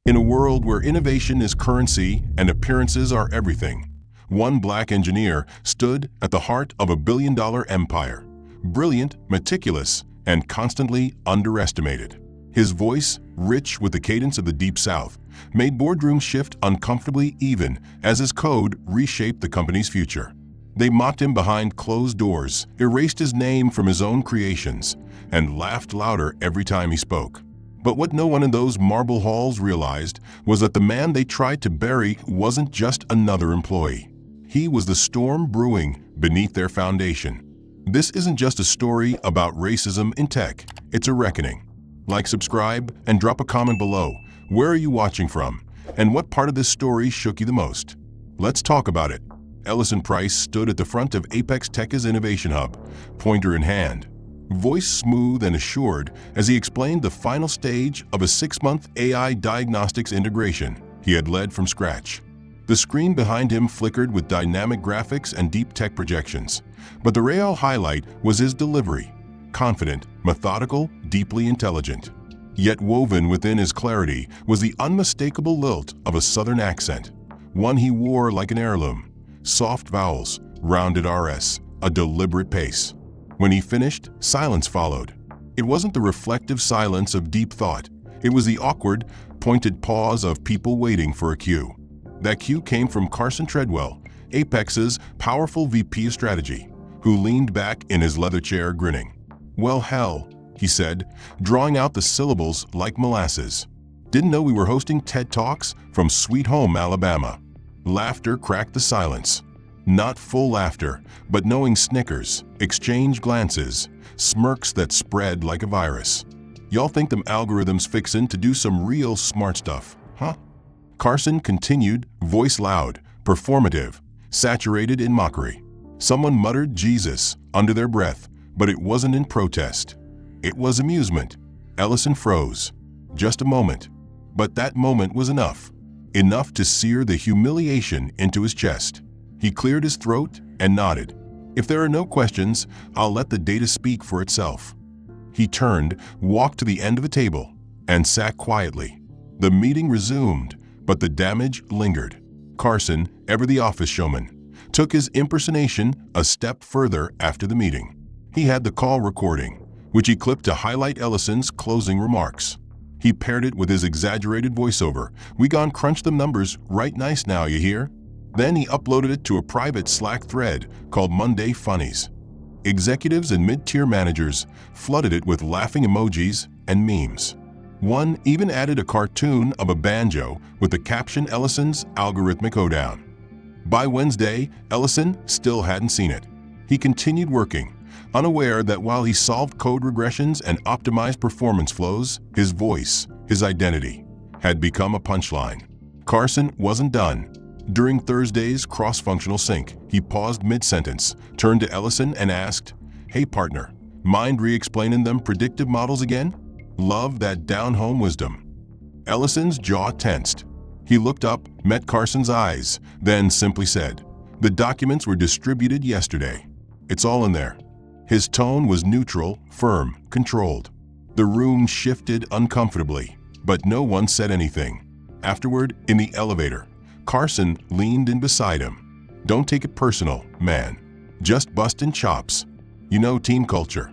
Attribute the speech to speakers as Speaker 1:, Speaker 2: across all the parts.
Speaker 1: In a world where innovation is currency and appearances are everything, one black engineer stood at the heart of a billion-dollar empire. Brilliant, meticulous, and constantly underestimated. His voice, rich with the cadence of the Deep South, made boardrooms shift uncomfortably even as his code reshaped the company's future. They mocked him behind closed doors, erased his name from his own creations, and laughed louder every time he spoke. But what no one in those marble halls realized was that the man they tried to bury wasn't just another employee. He was the storm brewing beneath their foundation. This isn't just a story about racism in tech, it's a reckoning. Like, subscribe, and drop a comment below. Where are you watching from? And what part of this story shook you the most? Let's talk about it. Ellison Price stood at the front of Apex Tech's innovation hub, pointer in hand. Voice smooth and assured as he explained the final stage of a 6-month AI diagnostics integration he had led from scratch. The screen behind him flickered with dynamic graphics and deep tech projections, but the real highlight was his delivery. Confident, methodical, deeply intelligent. Yet woven within his clarity was the unmistakable lilt of a Southern accent, one he wore like an heirloom. Soft vowels, rounded RS, a deliberate pace. When he finished, silence followed. It wasn't the reflective silence of deep thought. It was the awkward, pointed pause of people waiting for a cue. That cue came from Carson Treadwell, Apex's powerful VP of Strategy, who leaned back in his leather chair grinning. "Well, hell," he said, drawing out the syllables like molasses. "Didn't know we were hosting TED Talks from Sweet Home, Alabama." Laughter cracked the silence. Not full laughter, but knowing snickers, exchanged glances, smirks that spread like a virus. "Y'all think them algorithms fixin' to do some real smart stuff, huh?" Carson continued, voice loud, performative, saturated in mockery. Someone muttered Jesus under their breath, but it wasn't in protest. It was amusement. Ellison froze. Just a moment. But that moment was enough. Enough to sear the humiliation into his chest. He cleared his throat and nodded. "If there are no questions, I'll let the data speak for itself." He turned, walked to the end of the table, and sat quietly. The meeting resumed, but the damage lingered. Carson, ever the office showman, took his impersonation a step further after the meeting. He had the call recording, which he clipped to highlight Ellison's closing remarks. He paired it with his exaggerated voiceover. "We gone crunch them numbers right nice now, you hear?" Then he uploaded it to a private Slack thread called Monday Funnies. Executives and mid-tier managers flooded it with laughing emojis and memes. One even added a cartoon of a banjo with the caption "Ellison's algorithmic hoedown." By Wednesday, Ellison still hadn't seen it. He continued working, unaware that while he solved code regressions and optimized performance flows, his voice, his identity, had become a punchline. Carson wasn't done. During Thursday's cross-functional sync, he paused mid-sentence, turned to Ellison and asked, "Hey partner, mind re-explaining them predictive models again? Love that down-home wisdom." Ellison's jaw tensed. He looked up, met Carson's eyes, then simply said, "The documents were distributed yesterday. It's all in there." His tone was neutral, firm, controlled. The room shifted uncomfortably, but no one said anything. Afterward, in the elevator, Carson leaned in beside him. "Don't take it personal, man. Just bustin' chops. You know team culture."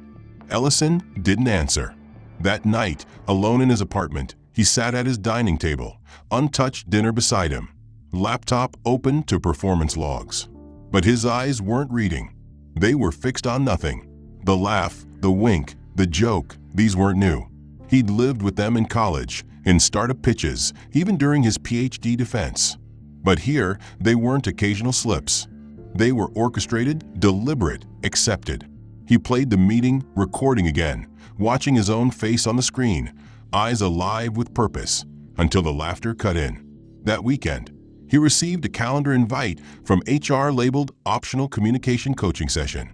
Speaker 1: Ellison didn't answer. That night, alone in his apartment, he sat at his dining table, untouched dinner beside him, laptop open to performance logs. But his eyes weren't reading. They were fixed on nothing. The laugh, the wink, the joke, these weren't new. He'd lived with them in college, in startup pitches, even during his PhD defense. But here, they weren't occasional slips. They were orchestrated, deliberate, accepted. He played the meeting, recording again, watching his own face on the screen, eyes alive with purpose, until the laughter cut in. That weekend, he received a calendar invite from HR labeled Optional Communication Coaching Session.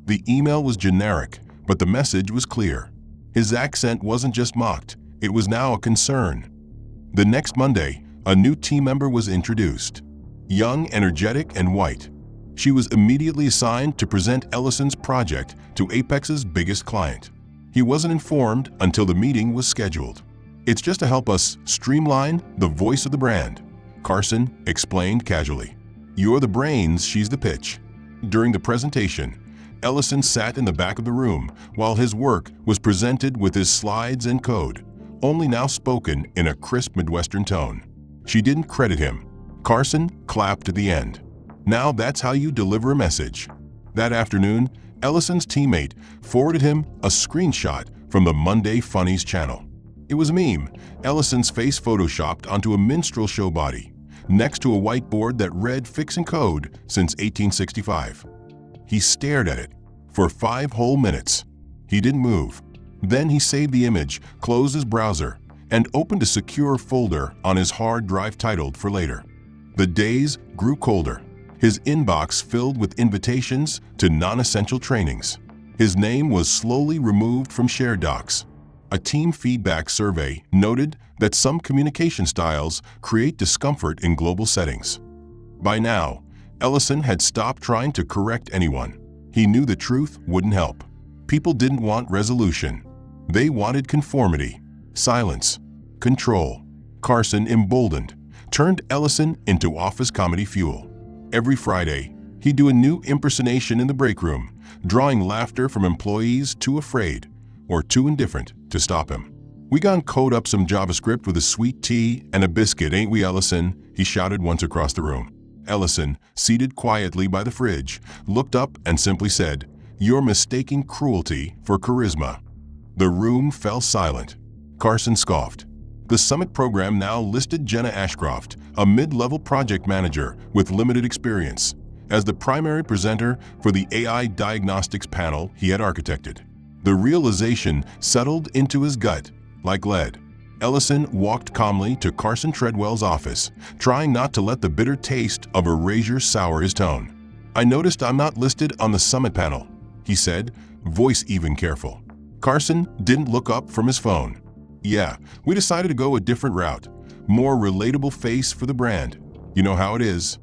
Speaker 1: The email was generic, but the message was clear. His accent wasn't just mocked, it was now a concern. The next Monday, a new team member was introduced. Young, energetic, and white. She was immediately assigned to present Ellison's project to Apex's biggest client. He wasn't informed until the meeting was scheduled. It's just to help us streamline the voice of the brand, Carson explained casually. You're the brains, she's the pitch. During the presentation, Ellison sat in the back of the room while his work was presented with his slides and code, only now spoken in a crisp Midwestern tone. She didn't credit him. Carson clapped at the end. Now that's how you deliver a message. That afternoon, Ellison's teammate forwarded him a screenshot from the Monday Funnies channel. It was a meme, Ellison's face photoshopped onto a minstrel show body, next to a whiteboard that read fixing code since 1865. He stared at it for 5 whole minutes. He didn't move. Then he saved the image, closed his browser, and opened a secure folder on his hard drive titled for later. The days grew colder. His inbox filled with invitations to non-essential trainings. His name was slowly removed from shared docs. A team feedback survey noted that some communication styles create discomfort in global settings. By now, Ellison had stopped trying to correct anyone. He knew the truth wouldn't help. People didn't want resolution. They wanted conformity, silence, control. Carson, emboldened, turned Ellison into office comedy fuel. Every Friday, he'd do a new impersonation in the break room, drawing laughter from employees too afraid or too indifferent to stop him. "We gone code up some JavaScript with a sweet tea and a biscuit, ain't we, Ellison?" he shouted once across the room. Ellison, seated quietly by the fridge, looked up and simply said, "You're mistaking cruelty for charisma." The room fell silent. Carson scoffed. The summit program now listed Jenna Ashcroft, a mid-level project manager with limited experience, as the primary presenter for the AI diagnostics panel he had architected. The realization settled into his gut like lead. Ellison walked calmly to Carson Treadwell's office, trying not to let the bitter taste of erasure sour his tone. "I noticed I'm not listed on the summit panel," he said, voice even careful. Carson didn't look up from his phone. "Yeah, we decided to go a different route. More relatable face for the brand. You know how it is."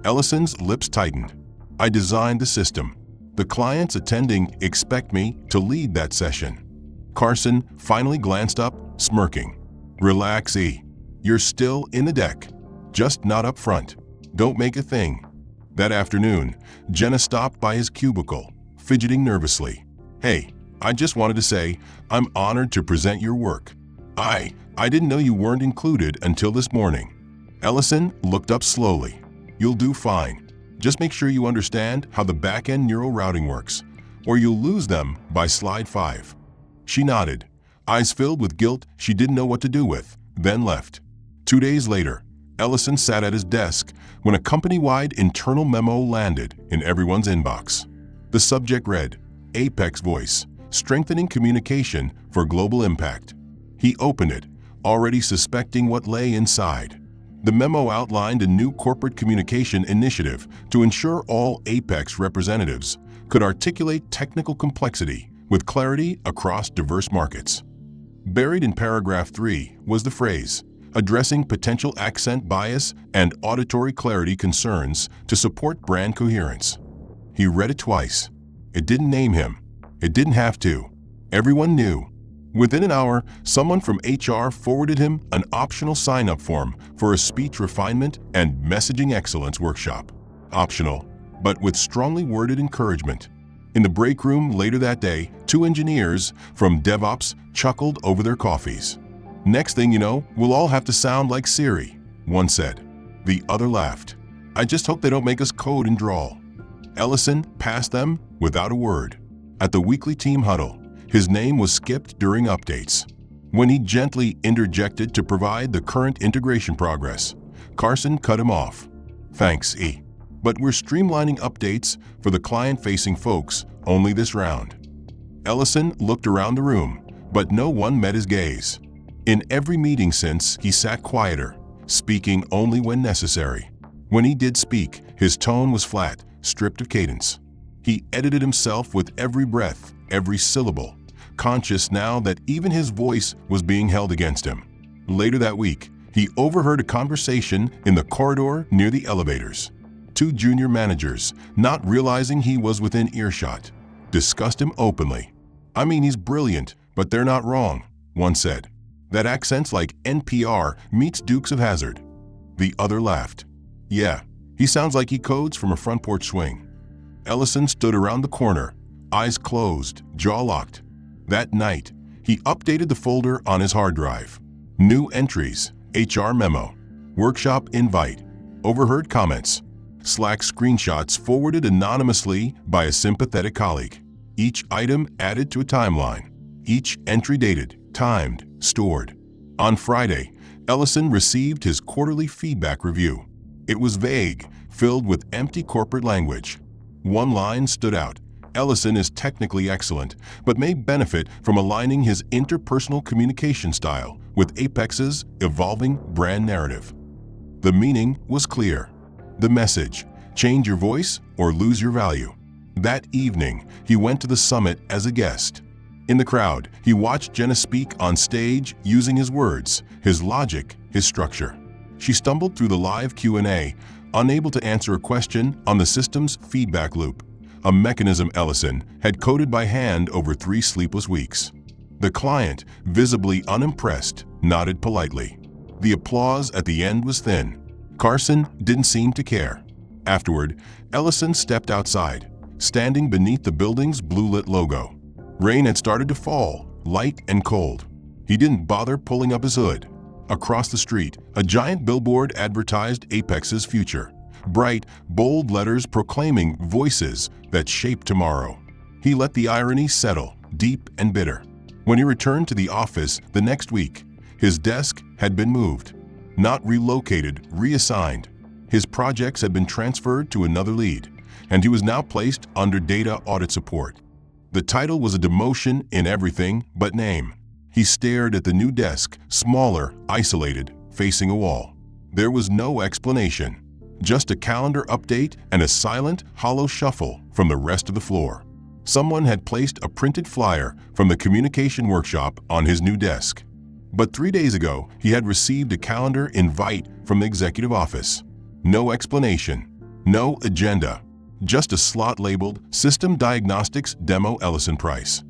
Speaker 1: Ellison's lips tightened. "I designed the system. The clients attending expect me to lead that session." Carson finally glanced up, smirking. "Relax, E. You're still in the deck, just not up front. Don't make a thing." That afternoon, Jenna stopped by his cubicle, fidgeting nervously. "Hey, I just wanted to say I'm honored to present your work. I didn't know you weren't included until this morning." Ellison looked up slowly. "You'll do fine. Just make sure you understand how the back-end neural routing works, or you'll lose them by slide 5. She nodded, eyes filled with guilt she didn't know what to do with, then left. 2 days later, Ellison sat at his desk when a company-wide internal memo landed in everyone's inbox. The subject read, "Apex Voice, Strengthening Communication for Global Impact." He opened it, already suspecting what lay inside. The memo outlined a new corporate communication initiative to ensure all Apex representatives could articulate technical complexity with clarity across diverse markets. Buried in paragraph 3 was the phrase, "Addressing potential accent bias and auditory clarity concerns to support brand coherence." He read it twice. It didn't name him. It didn't have to. Everyone knew. Within an hour, someone from HR forwarded him an optional sign-up form for a speech refinement and messaging excellence workshop. Optional, but with strongly worded encouragement. In the break room later that day, 2 engineers from DevOps chuckled over their coffees. "Next thing you know, we'll all have to sound like Siri," one said. The other laughed. "I just hope they don't make us code and drawl." Ellison passed them without a word. At the weekly team huddle, his name was skipped during updates. When he gently interjected to provide the current integration progress, Carson cut him off. "Thanks, E. But we're streamlining updates for the client-facing folks only this round." Ellison looked around the room, but no one met his gaze. In every meeting since, he sat quieter, speaking only when necessary. When he did speak, his tone was flat, stripped of cadence. He edited himself with every breath, every syllable, conscious now that even his voice was being held against him. Later that week, he overheard a conversation in the corridor near the elevators. 2 junior managers, not realizing he was within earshot, discussed him openly. "I mean, he's brilliant, but they're not wrong," one said. That accent's like NPR meets Dukes of Hazzard. The other laughed. Yeah, he sounds like he codes from a front porch swing. Ellison stood around the corner, eyes closed, jaw locked. That night, he updated the folder on his hard drive. New entries, HR memo, workshop invite, overheard comments, Slack screenshots forwarded anonymously by a sympathetic colleague. Each item added to a timeline. Each entry dated, timed, stored. On Friday, Ellison received his quarterly feedback review. It was vague, filled with empty corporate language. One line stood out. Ellison is technically excellent, but may benefit from aligning his interpersonal communication style with Apex's evolving brand narrative. The meaning was clear. The message, change your voice or lose your value. That evening, he went to the summit as a guest. In the crowd, he watched Jenna speak on stage using his words, his logic, his structure. She stumbled through the live Q&A, unable to answer a question on the system's feedback loop, a mechanism Ellison had coded by hand over 3 sleepless weeks. The client, visibly unimpressed, nodded politely. The applause at the end was thin. Carson didn't seem to care. Afterward, Ellison stepped outside, standing beneath the building's blue-lit logo. Rain had started to fall, light and cold. He didn't bother pulling up his hood. Across the street, a giant billboard advertised Apex's future. Bright, bold letters proclaiming voices that shape tomorrow. He let the irony settle, deep and bitter. When he returned to the office the next week, his desk had been moved. Not relocated, reassigned. His projects had been transferred to another lead, and he was now placed under data audit support. The title was a demotion in everything but name. He stared at the new desk, smaller, isolated, facing a wall. There was no explanation, just a calendar update and a silent, hollow shuffle from the rest of the floor. Someone had placed a printed flyer from the communication workshop on his new desk. But 3 days ago, he had received a calendar invite from the executive office. No explanation, no agenda, just a slot labeled System Diagnostics Demo Ellison Price.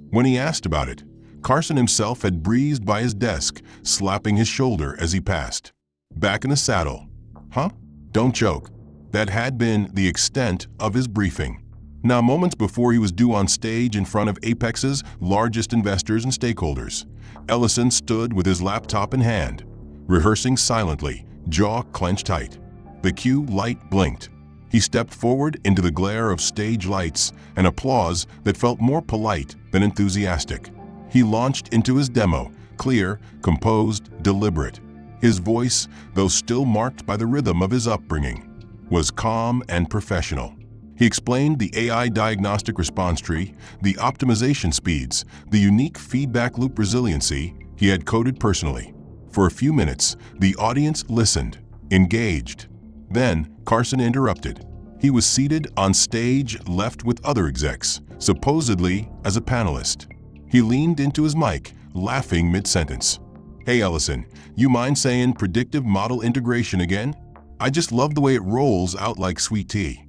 Speaker 1: When he asked about it, Carson himself had breezed by his desk, slapping his shoulder as he passed. Back in the saddle. Huh? Don't joke. That had been the extent of his briefing. Now, moments before he was due on stage in front of Apex's largest investors and stakeholders, Ellison stood with his laptop in hand, rehearsing silently, jaw clenched tight. The cue light blinked. He stepped forward into the glare of stage lights and applause that felt more polite than enthusiastic. He launched into his demo, clear, composed, deliberate. His voice, though still marked by the rhythm of his upbringing, was calm and professional. He explained the AI diagnostic response tree, the optimization speeds, the unique feedback loop resiliency he had coded personally. For a few minutes, the audience listened, engaged. Then Carson interrupted. He was seated on stage left with other execs, supposedly as a panelist. He leaned into his mic, laughing mid-sentence. Hey Ellison, you mind saying predictive model integration again? I just love the way it rolls out like sweet tea.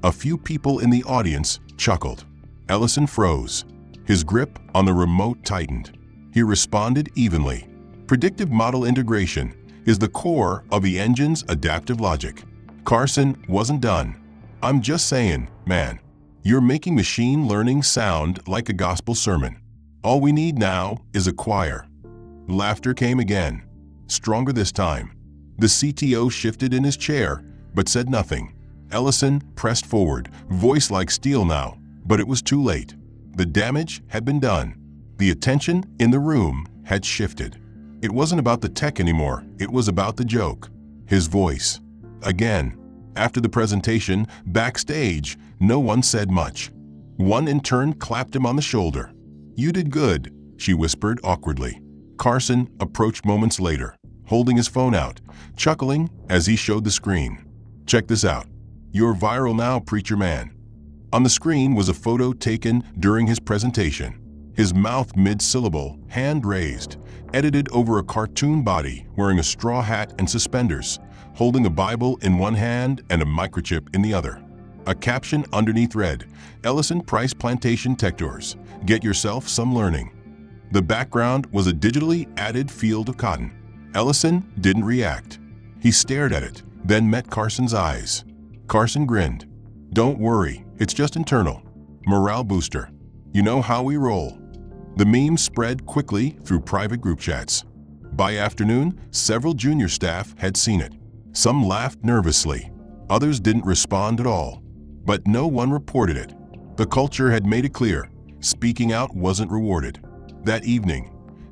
Speaker 1: A few people in the audience chuckled. Ellison froze. His grip on the remote tightened. He responded evenly. Predictive model integration is the core of the engine's adaptive logic. Carson wasn't done. I'm just saying, man, you're making machine learning sound like a gospel sermon. All we need now is a choir. Laughter came again, stronger this time. The CTO shifted in his chair, but said nothing. Ellison pressed forward, voice like steel now, but it was too late. The damage had been done. The attention in the room had shifted. It wasn't about the tech anymore, it was about the joke. His voice. Again. After the presentation, backstage, no one said much. One intern clapped him on the shoulder. You did good, she whispered awkwardly. Carson approached moments later, holding his phone out, chuckling as he showed the screen. Check this out. You're viral now, preacher man. On the screen was a photo taken during his presentation. His mouth mid-syllable, hand raised, edited over a cartoon body wearing a straw hat and suspenders, holding a Bible in one hand and a microchip in the other. A caption underneath read, Ellison Price Plantation Tech Tours. Get yourself some learning. The background was a digitally added field of cotton. Ellison didn't react. He stared at it, then met Carson's eyes. Carson grinned. "Don't worry, it's just internal. Morale booster. You know how we roll." The meme spread quickly through private group chats. By afternoon, several junior staff had seen it. Some laughed nervously. Others didn't respond at all. But no one reported it. The culture had made it clear. Speaking out wasn't rewarded. That evening,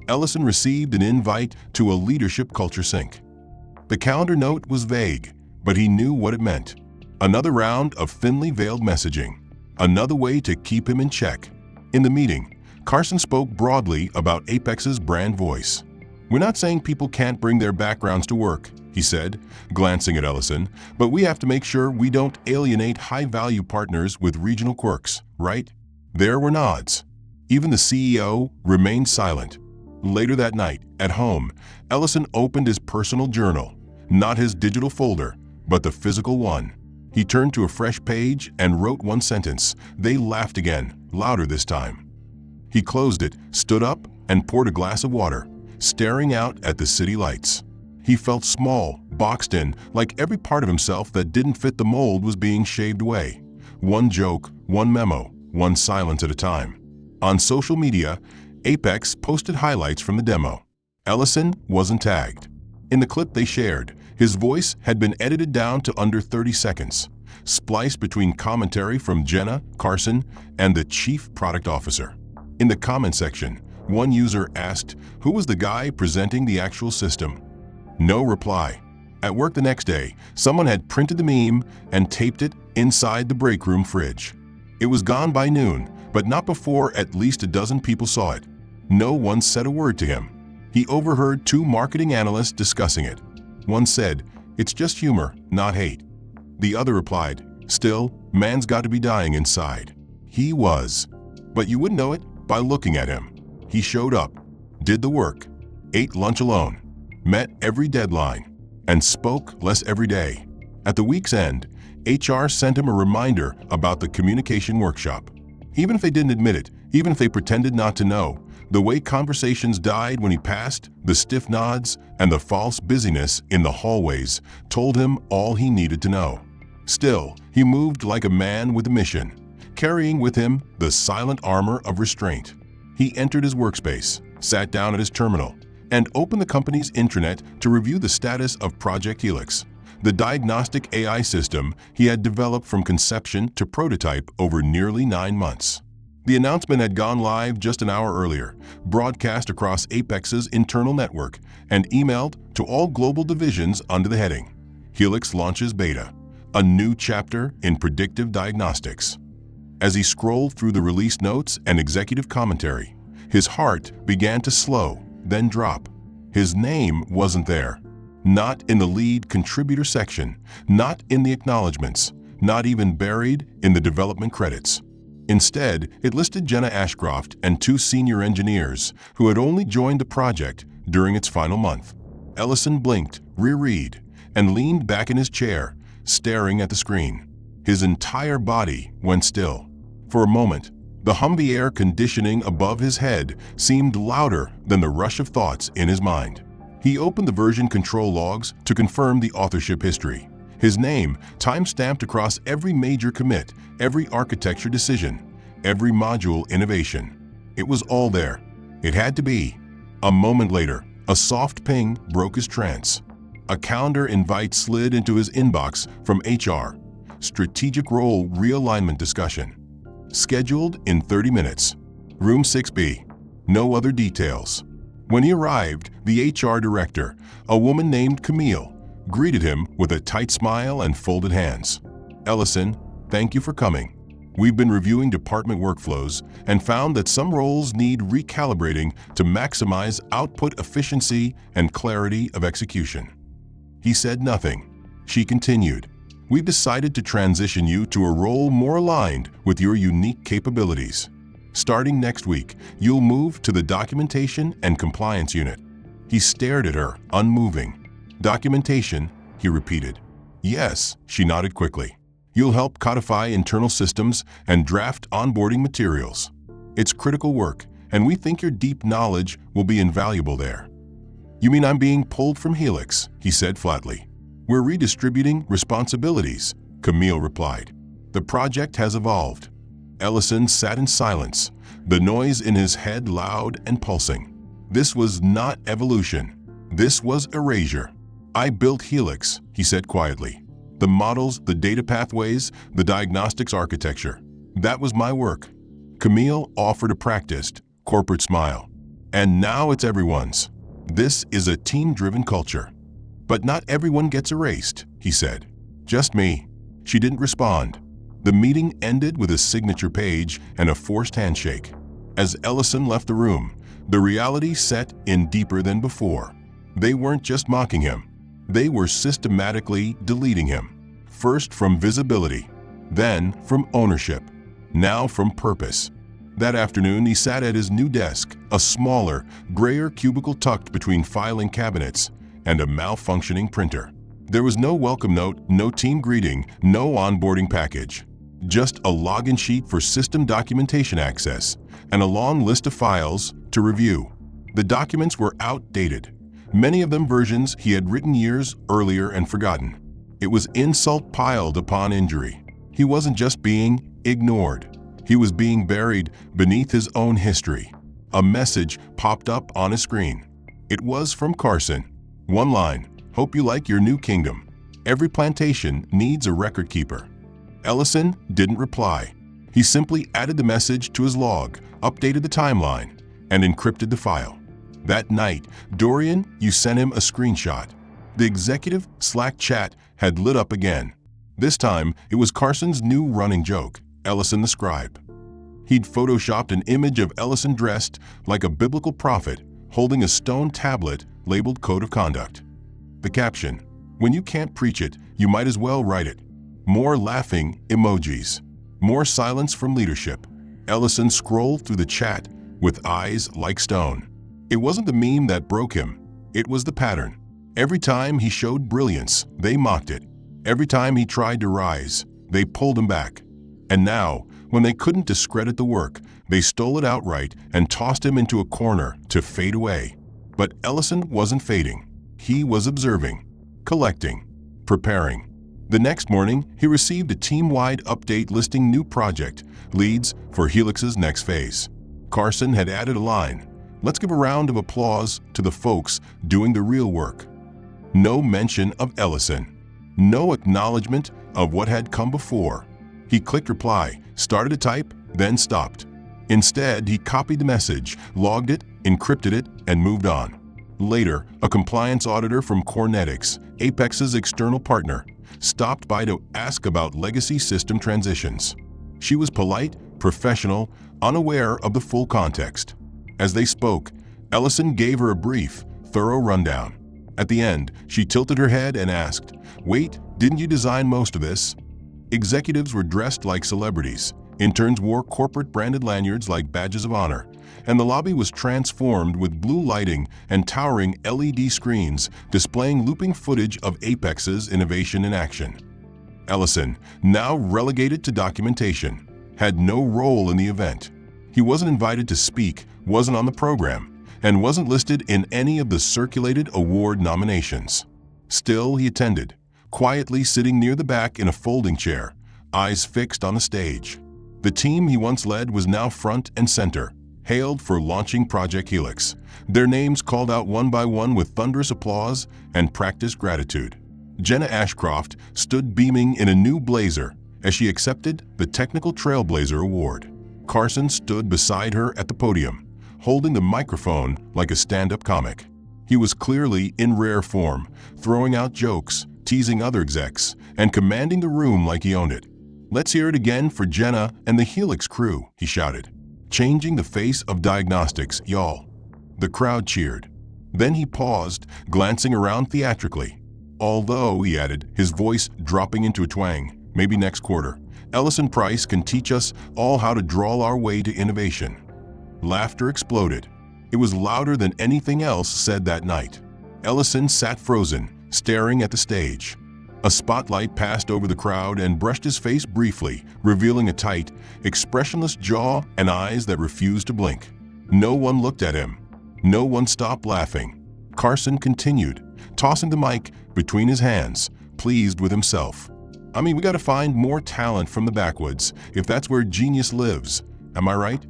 Speaker 1: Ellison received an invite to a leadership culture sync. The calendar note was vague, but he knew what it meant. Another round of thinly veiled messaging. Another way to keep him in check. In the meeting, Carson spoke broadly about Apex's brand voice. "We're not saying people can't bring their backgrounds to work," he said, glancing at Ellison, "but we have to make sure we don't alienate high-value partners with regional quirks, right?" There were nods. Even the CEO remained silent. Later that night, at home, Ellison opened his personal journal, not his digital folder, but the physical one. He turned to a fresh page and wrote one sentence. They laughed again, louder this time. He closed it, stood up, and poured a glass of water, staring out at the city lights. He felt small, boxed in, like every part of himself that didn't fit the mold was being shaved away. One joke, one memo, one silence at a time. On social media, Apex posted highlights from the demo. Ellison wasn't tagged. In the clip they shared, his voice had been edited down to under 30 seconds, spliced between commentary from Jenna, Carson, and the chief product officer. In the comment section, one user asked, "Who was the guy presenting the actual system?" No reply. At work the next day, someone had printed the meme and taped it inside the break room fridge. It was gone by noon, but not before at least a dozen people saw it. No one said a word to him. He overheard two marketing analysts discussing it. One said, "It's just humor, not hate." The other replied, "Still, man's got to be dying inside." He was. But you wouldn't know it by looking at him. He showed up, did the work, ate lunch alone, met every deadline, and spoke less every day. At the week's end, HR sent him a reminder about the communication workshop. Even if they didn't admit it, even if they pretended not to know, the way conversations died when he passed, the stiff nods, and the false busyness in the hallways told him all he needed to know. Still, he moved like a man with a mission, carrying with him the silent armor of restraint. He entered his workspace, sat down at his terminal, and opened the company's intranet to review the status of Project Helix, the diagnostic AI system he had developed from conception to prototype over nearly 9 months. The announcement had gone live just an hour earlier, broadcast across Apex's internal network, and emailed to all global divisions under the heading, "Helix launches beta, a new chapter in predictive diagnostics." As he scrolled through the release notes and executive commentary, his heart began to slow, then drop. His name wasn't there. Not in the lead contributor section, not in the acknowledgments, not even buried in the development credits. Instead, it listed Jenna Ashcroft and 2 senior engineers who had only joined the project during its final month. Ellison blinked, reread, and leaned back in his chair, staring at the screen. His entire body went still. For a moment, the hum of the air conditioning above his head seemed louder than the rush of thoughts in his mind. He opened the version control logs to confirm the authorship history. His name time-stamped across every major commit, every architecture decision, every module innovation. It was all there. It had to be. A moment later, a soft ping broke his trance. A calendar invite slid into his inbox from HR. Strategic role realignment discussion. Scheduled in 30 minutes. Room 6B. No other details. When he arrived, the HR director, a woman named Camille, greeted him with a tight smile and folded hands. "Ellison, thank you for coming. We've been reviewing department workflows and found that some roles need recalibrating to maximize output efficiency and clarity of execution." He said nothing. She continued, "We've decided to transition you to a role more aligned with your unique capabilities. Starting next week, you'll move to the documentation and compliance unit." He stared at her, unmoving. "Documentation," he repeated. "Yes," she nodded quickly. "You'll help codify internal systems and draft onboarding materials. It's critical work, and we think your deep knowledge will be invaluable there." "You mean I'm being pulled from Helix?" he said flatly. "We're redistributing responsibilities," Camille replied. "The project has evolved." Ellison sat in silence, the noise in his head loud and pulsing. This was not evolution. This was erasure. "I built Helix," he said quietly. "The models, the data pathways, the diagnostics architecture. That was my work." Camille offered a practiced, corporate smile. "And now it's everyone's. This is a team-driven culture." "But not everyone gets erased," he said. "Just me." She didn't respond. The meeting ended with a signature page and a forced handshake. As Ellison left the room, the reality set in deeper than before. They weren't just mocking him. They were systematically deleting him. First from visibility, then from ownership, now from purpose. That afternoon, he sat at his new desk, a smaller, grayer cubicle tucked between filing cabinets and a malfunctioning printer. There was no welcome note, no team greeting, no onboarding package. Just a login sheet for system documentation access and a long list of files to review. The documents were outdated, many of them versions he had written years earlier and forgotten. It was insult piled upon injury. He wasn't just being ignored. He was being buried beneath his own history. A message popped up on his screen. It was from Carson. One line: "Hope you like your new kingdom. Every plantation needs a record keeper." Ellison didn't reply. He simply added the message to his log, updated the timeline, and encrypted the file. That night, "Dorian, you sent him a screenshot." The executive Slack chat had lit up again. This time, it was Carson's new running joke, Ellison the scribe. He'd photoshopped an image of Ellison dressed like a biblical prophet, holding a stone tablet labeled Code of Conduct. The caption: "When you can't preach it, you might as well write it." More laughing emojis. More silence from leadership. Ellison scrolled through the chat with eyes like stone. It wasn't the meme that broke him. It was the pattern. Every time he showed brilliance, they mocked it. Every time he tried to rise, they pulled him back. And now, when they couldn't discredit the work, they stole it outright and tossed him into a corner to fade away. But Ellison wasn't fading. He was observing, collecting, preparing. The next morning, he received a team-wide update listing new project leads for Helix's next phase. Carson had added a line: "Let's give a round of applause to the folks doing the real work." No mention of Ellison. No acknowledgement of what had come before. He clicked reply, started to type, then stopped. Instead, he copied the message, logged it, encrypted it, and moved on. Later, a compliance auditor from Cornetics, Apex's external partner, stopped by to ask about legacy system transitions. She was polite, professional, unaware of the full context. As they spoke, Ellison gave her a brief, thorough rundown. At the end, she tilted her head and asked, "Wait, didn't you design most of this?" Executives were dressed like celebrities. Interns wore corporate-branded lanyards like badges of honor, and the lobby was transformed with blue lighting and towering LED screens displaying looping footage of Apex's innovation in action. Ellison, now relegated to documentation, had no role in the event. He wasn't invited to speak, wasn't on the program, and wasn't listed in any of the circulated award nominations. Still, he attended, quietly sitting near the back in a folding chair, eyes fixed on the stage. The team he once led was now front and center, hailed for launching Project Helix, their names called out one by one with thunderous applause and practiced gratitude. Jenna Ashcroft stood beaming in a new blazer as she accepted the Technical Trailblazer Award. Carson stood beside her at the podium, holding the microphone like a stand-up comic. He was clearly in rare form, throwing out jokes, teasing other execs, and commanding the room like he owned it. "Let's hear it again for Jenna and the Helix crew," he shouted. "Changing the face of diagnostics, y'all." The crowd cheered. Then he paused, glancing around theatrically. "Although," he added, his voice dropping into a twang, "maybe next quarter, Ellison Price can teach us all how to drawl our way to innovation." Laughter exploded. It was louder than anything else said that night. Ellison sat frozen, staring at the stage. A spotlight passed over the crowd and brushed his face briefly, revealing a tight, expressionless jaw and eyes that refused to blink. No one looked at him. No one stopped laughing. Carson continued, tossing the mic between his hands, pleased with himself. I mean, we gotta find more talent from the backwoods if that's where genius lives. Am I right?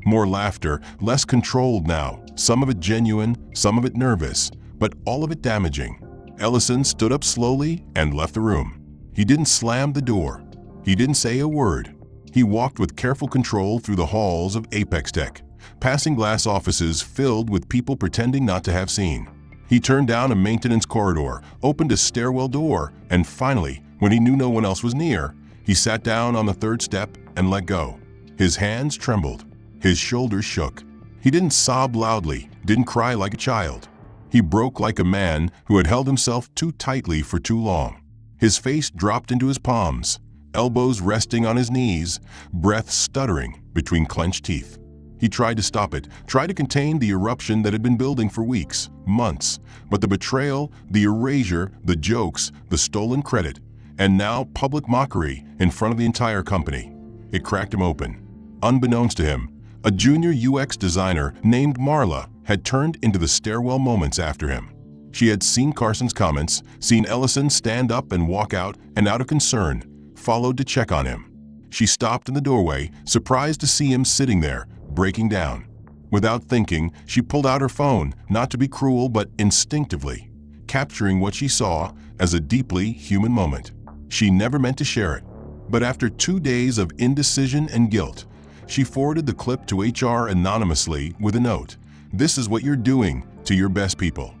Speaker 1: More laughter, less controlled now, some of it genuine, some of it nervous, but all of it damaging. Ellison stood up slowly and left the room. He didn't slam the door. He didn't say a word. He walked with careful control through the halls of Apex Tech, passing glass offices filled with people pretending not to have seen. He turned down a maintenance corridor, opened a stairwell door, and finally, when he knew no one else was near, he sat down on the third step and let go. His hands trembled. His shoulders shook. He didn't sob loudly, didn't cry like a child. He broke like a man who had held himself too tightly for too long. His face dropped into his palms, elbows resting on his knees, breath stuttering between clenched teeth. He tried to stop it, tried to contain the eruption that had been building for weeks, months, but the betrayal, the erasure, the jokes, the stolen credit, and now public mockery in front of the entire company. It cracked him open. Unbeknownst to him, a junior UX designer named Marla had turned into the stairwell moments after him. She had seen Carson's comments, seen Ellison stand up and walk out, and out of concern, followed to check on him. She stopped in the doorway, surprised to see him sitting there, breaking down. Without thinking, she pulled out her phone, not to be cruel but instinctively, capturing what she saw as a deeply human moment. She never meant to share it, but after 2 days of indecision and guilt, she forwarded the clip to HR anonymously with a note. "This is what you're doing to your best people."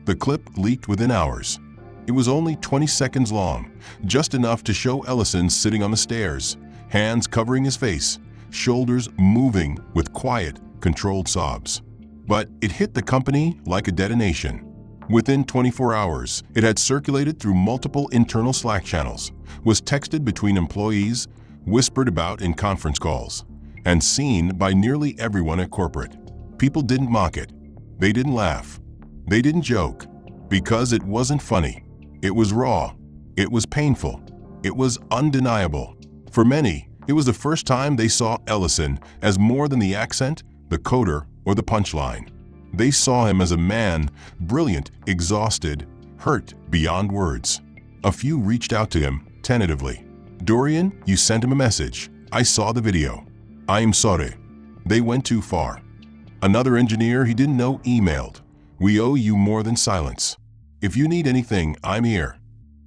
Speaker 1: The clip leaked within hours. It was only 20 seconds long, just enough to show Ellison sitting on the stairs, hands covering his face, shoulders moving with quiet, controlled sobs. But it hit the company like a detonation. Within 24 hours, it had circulated through multiple internal Slack channels, was texted between employees, whispered about in conference calls, and seen by nearly everyone at corporate. People didn't mock it. They didn't laugh. They didn't joke. Because it wasn't funny. It was raw. It was painful. It was undeniable. For many, it was the first time they saw Ellison as more than the accent, the coder, or the punchline. They saw him as a man, brilliant, exhausted, hurt beyond words. A few reached out to him, tentatively. "Dorian, you sent him a message. I saw the video. I'm sorry. They went too far." Another engineer he didn't know emailed, "We owe you more than silence. If you need anything, I'm here."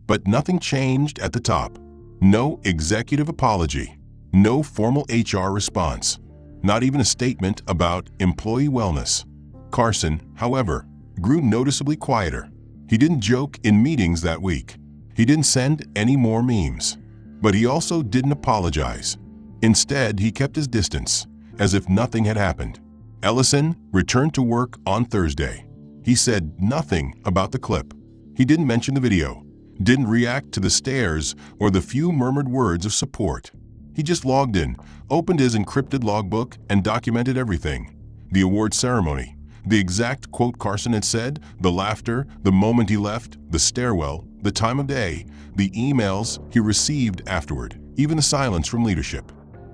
Speaker 1: But nothing changed at the top. No executive apology. No formal HR response. Not even a statement about employee wellness. Carson, however, grew noticeably quieter. He didn't joke in meetings that week. He didn't send any more memes. But he also didn't apologize. Instead, he kept his distance, as if nothing had happened. Ellison returned to work on Thursday. He said nothing about the clip. He didn't mention the video, didn't react to the stares or the few murmured words of support. He just logged in, opened his encrypted logbook, and documented everything. The award ceremony, the exact quote Carson had said, the laughter, the moment he left, the stairwell, the time of day, the emails he received afterward, even the silence from leadership.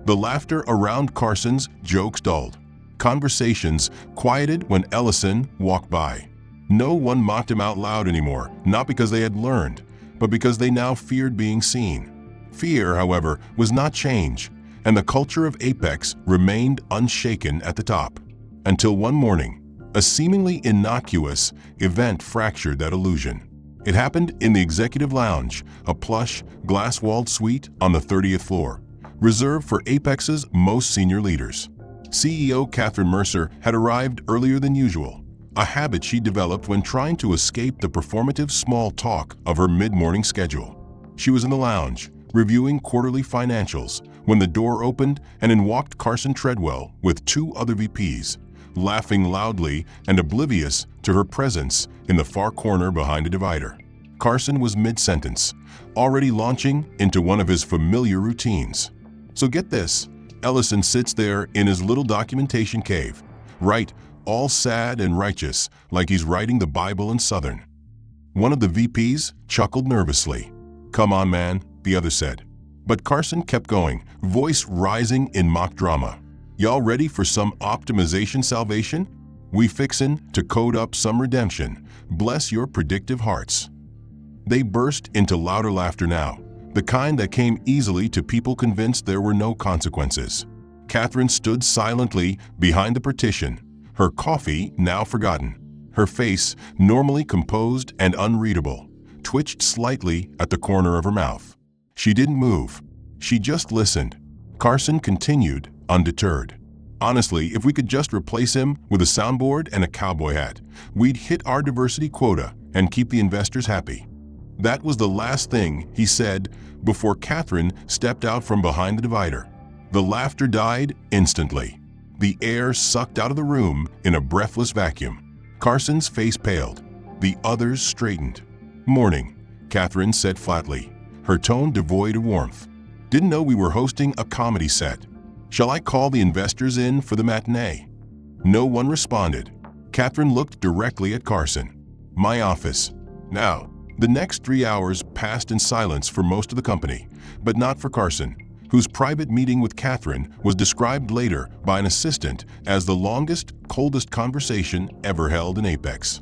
Speaker 1: The laughter around Carson's jokes dulled. Conversations quieted when Ellison walked by. No one mocked him out loud anymore, not because they had learned, but because they now feared being seen. Fear, however, was not change, and the culture of Apex remained unshaken at the top. Until one morning, a seemingly innocuous event fractured that illusion. It happened in the executive lounge, a plush, glass-walled suite on the 30th floor, reserved for Apex's most senior leaders. CEO Catherine Mercer had arrived earlier than usual, a habit she developed when trying to escape the performative small talk of her mid-morning schedule. She was in the lounge, reviewing quarterly financials, when the door opened and in walked Carson Treadwell with 2 other VPs, laughing loudly and oblivious to her presence in the far corner behind a divider. Carson was mid-sentence, already launching into one of his familiar routines. So get this, Ellison sits there in his little documentation cave, right, all sad and righteous, like he's writing the Bible in Southern. One of the VPs chuckled nervously. "Come on, man," the other said. But Carson kept going, voice rising in mock drama. Y'all ready for some optimization salvation? We fixin' to code up some redemption. Bless your predictive hearts." They burst into louder laughter now, the kind that came easily to people convinced there were no consequences. Catherine stood silently behind the partition, her coffee now forgotten. Her face, normally composed and unreadable, twitched slightly at the corner of her mouth. She didn't move. She just listened. Carson continued, undeterred. "Honestly, if we could just replace him with a soundboard and a cowboy hat, we'd hit our diversity quota and keep the investors happy." That was the last thing he said before Catherine stepped out from behind the divider. The laughter died instantly. The air sucked out of the room in a breathless vacuum. Carson's face paled. The others straightened. "Morning," Catherine said flatly, her tone devoid of warmth. "Didn't know we were hosting a comedy set. Shall I call the investors in for the matinee?" No one responded. Catherine looked directly at Carson. "My office." Now, the next 3 hours passed in silence for most of the company, but not for Carson, whose private meeting with Catherine was described later by an assistant as the longest, coldest conversation ever held in Apex.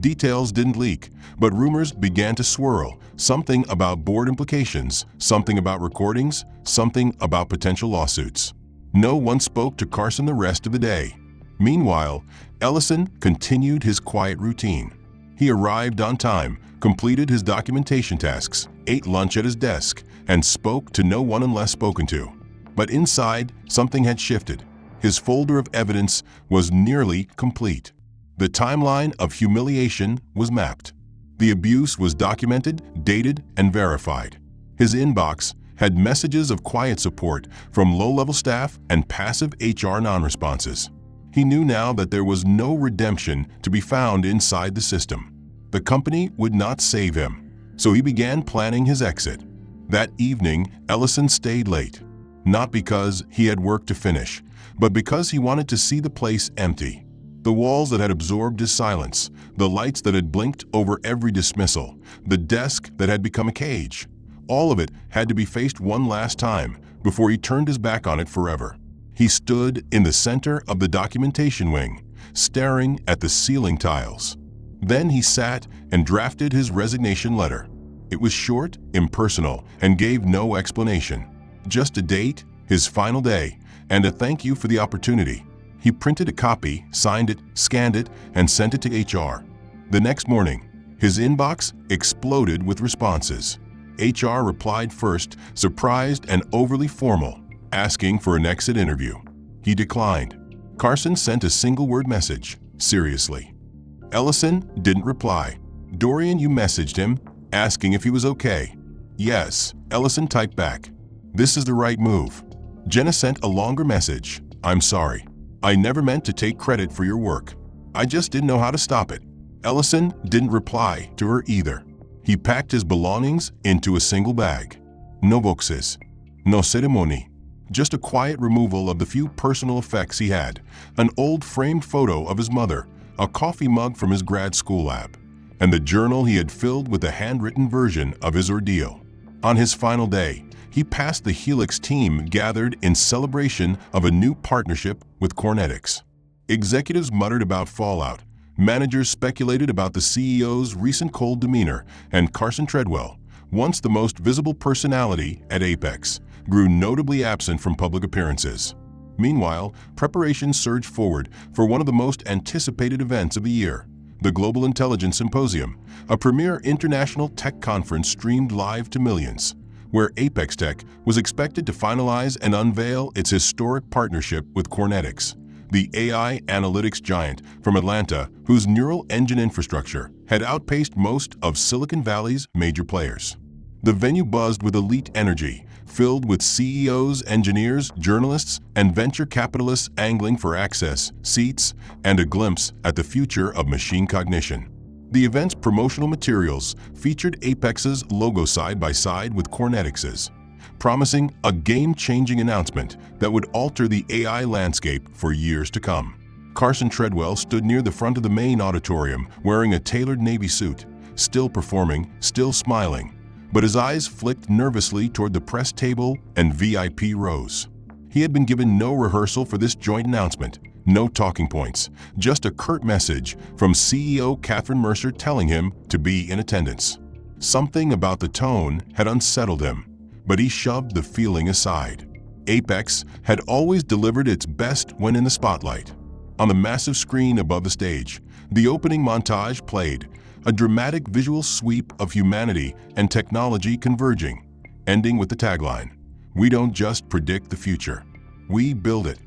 Speaker 1: Details didn't leak, but rumors began to swirl, something about board implications, something about recordings, something about potential lawsuits. No one spoke to Carson the rest of the day. Meanwhile, Ellison continued his quiet routine. He arrived on time, completed his documentation tasks, ate lunch at his desk, and spoke to no one unless spoken to. But inside, something had shifted. His folder of evidence was nearly complete. The timeline of humiliation was mapped. The abuse was documented, dated, and verified. His inbox had messages of quiet support from low-level staff and passive HR non-responses. He knew now that there was no redemption to be found inside the system. The company would not save him, so he began planning his exit. That evening, Ellison stayed late, not because he had work to finish, but because he wanted to see the place empty. The walls that had absorbed his silence, the lights that had blinked over every dismissal, the desk that had become a cage. All of it had to be faced one last time before he turned his back on it forever. He stood in the center of the documentation wing, staring at the ceiling tiles. Then he sat and drafted his resignation letter. It was short, impersonal, and gave no explanation. Just a date, his final day, and a thank you for the opportunity. He printed a copy, signed it, scanned it, and sent it to HR. The next morning, his inbox exploded with responses. HR replied first, surprised and overly formal, asking for an exit interview. He declined. Carson sent a single-word message, seriously. Ellison didn't reply. "Dorian, you messaged him, asking if he was okay." "Yes," Ellison typed back. "This is the right move." Jenna sent a longer message. "I'm sorry. I never meant to take credit for your work. I just didn't know how to stop it." Ellison didn't reply to her either. He packed his belongings into a single bag. No boxes, no ceremony, just a quiet removal of the few personal effects he had, an old framed photo of his mother, a coffee mug from his grad school lab, and the journal he had filled with a handwritten version of his ordeal. On his final day, he passed the Helix team gathered in celebration of a new partnership with Cornetics. Executives muttered about fallout, managers speculated about the CEO's recent cold demeanor, and Carson Treadwell, once the most visible personality at Apex, grew notably absent from public appearances. Meanwhile, preparations surged forward for one of the most anticipated events of the year, the Global Intelligence Symposium, a premier international tech conference streamed live to millions, where Apex Tech was expected to finalize and unveil its historic partnership with Cornetics, the AI analytics giant from Atlanta whose neural engine infrastructure had outpaced most of Silicon Valley's major players. The venue buzzed with elite energy, filled with CEOs, engineers, journalists, and venture capitalists angling for access, seats, and a glimpse at the future of machine cognition. The event's promotional materials featured Apex's logo side by side with Cornetics's, promising a game-changing announcement that would alter the AI landscape for years to come. Carson Treadwell stood near the front of the main auditorium wearing a tailored navy suit, still performing, still smiling, but his eyes flicked nervously toward the press table and VIP rows. He had been given no rehearsal for this joint announcement, no talking points, just a curt message from CEO Catherine Mercer telling him to be in attendance. Something about the tone had unsettled him, but he shoved the feeling aside. Apex had always delivered its best when in the spotlight. On the massive screen above the stage, the opening montage played, a dramatic visual sweep of humanity and technology converging, ending with the tagline, "We don't just predict the future, we build it."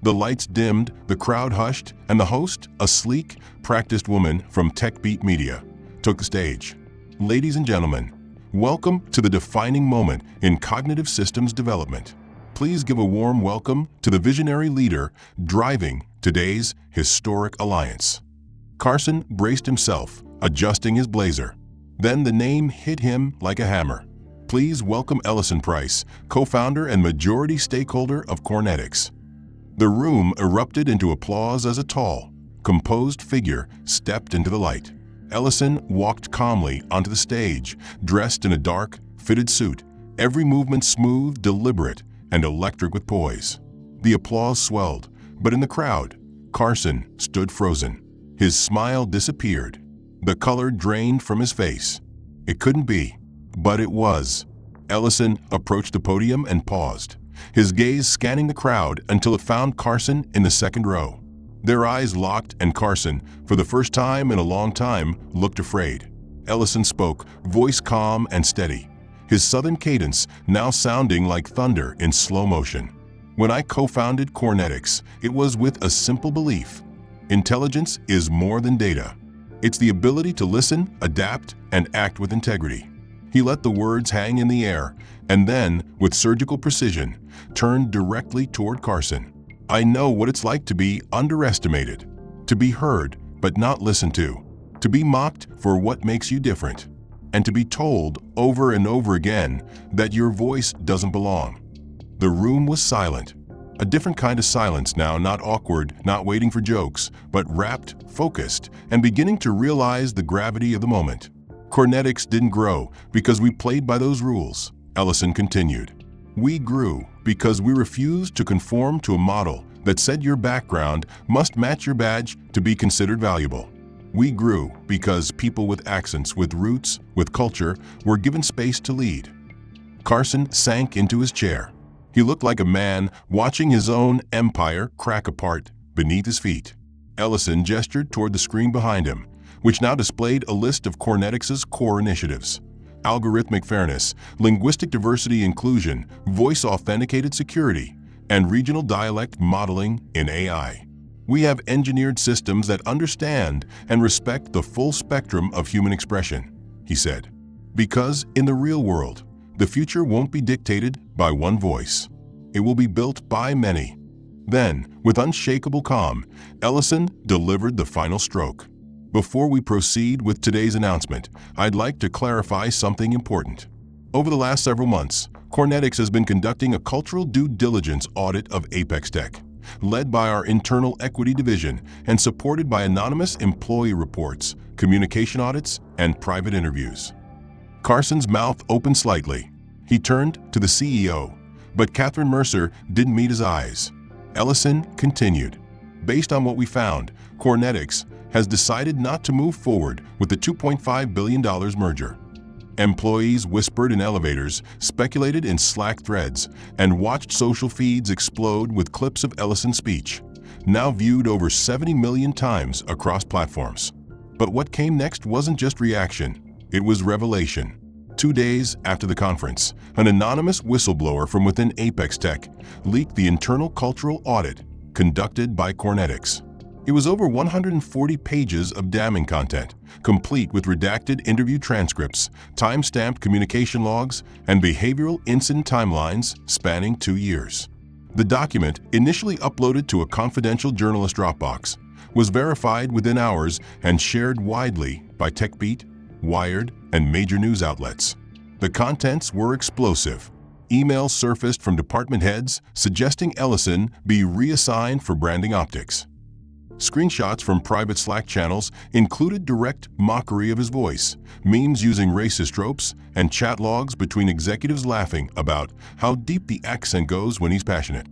Speaker 1: The lights dimmed, the crowd hushed, and the host, a sleek, practiced woman from TechBeat Media, took the stage. "Ladies and gentlemen, welcome to the defining moment in cognitive systems development. Please give a warm welcome to the visionary leader driving today's historic alliance." Carson braced himself, adjusting his blazer. Then the name hit him like a hammer. Please welcome Ellison Price, co-founder and majority stakeholder of Cornetics. The room erupted into applause as a tall, composed figure stepped into the light. Ellison walked calmly onto the stage, dressed in a dark, fitted suit, every movement smooth, deliberate, and electric with poise. The applause swelled, but in the crowd, Carson stood frozen. His smile disappeared. The color drained from his face. It couldn't be, but it was. Ellison approached the podium and paused, his gaze scanning the crowd until it found Carson in the second row. Their eyes locked, and Carson, for the first time in a long time, looked afraid. Ellison spoke, voice calm and steady, his southern cadence now sounding like thunder in slow motion. "When I co-founded Cornetics, it was with a simple belief. Intelligence is more than data. It's the ability to listen, adapt, and act with integrity." He let the words hang in the air, and then, with surgical precision, turned directly toward Carson. "I know what it's like to be underestimated, to be heard but not listened to be mocked for what makes you different, and to be told over and over again that your voice doesn't belong." The room was silent. A different kind of silence now, not awkward, not waiting for jokes, but rapt, focused, and beginning to realize the gravity of the moment. "Cornetics didn't grow because we played by those rules," Ellison continued. "We grew because we refused to conform to a model that said your background must match your badge to be considered valuable. We grew because people with accents, with roots, with culture were given space to lead." Carson sank into his chair. He looked like a man watching his own empire crack apart beneath his feet. Ellison gestured toward the screen behind him, which now displayed a list of Cornetics' core initiatives: algorithmic fairness, linguistic diversity inclusion, voice-authenticated security, and regional dialect modeling in AI. "We have engineered systems that understand and respect the full spectrum of human expression," he said. "Because in the real world, the future won't be dictated by one voice. It will be built by many." Then, with unshakable calm, Ellison delivered the final stroke. "Before we proceed with today's announcement, I'd like to clarify something important. Over the last several months, Cornetics has been conducting a cultural due diligence audit of Apex Tech, led by our internal equity division and supported by anonymous employee reports, communication audits, and private interviews." Carson's mouth opened slightly. He turned to the CEO, but Catherine Mercer didn't meet his eyes. Ellison continued, "Based on what we found, Cornetics has decided not to move forward with the $2.5 billion merger." Employees whispered in elevators, speculated in Slack threads, and watched social feeds explode with clips of Ellison's speech, now viewed over 70 million times across platforms. But what came next wasn't just reaction, it was revelation. 2 days after the conference, an anonymous whistleblower from within Apex Tech leaked the internal cultural audit conducted by Cornetics. It was over 140 pages of damning content, complete with redacted interview transcripts, time-stamped communication logs, and behavioral incident timelines spanning 2 years. The document, initially uploaded to a confidential journalist Dropbox, was verified within hours and shared widely by TechBeat, Wired, and major news outlets. The contents were explosive. Emails surfaced from department heads suggesting Ellison be reassigned for branding optics. Screenshots from private Slack channels included direct mockery of his voice, memes using racist tropes, and chat logs between executives laughing about how deep the accent goes when he's passionate.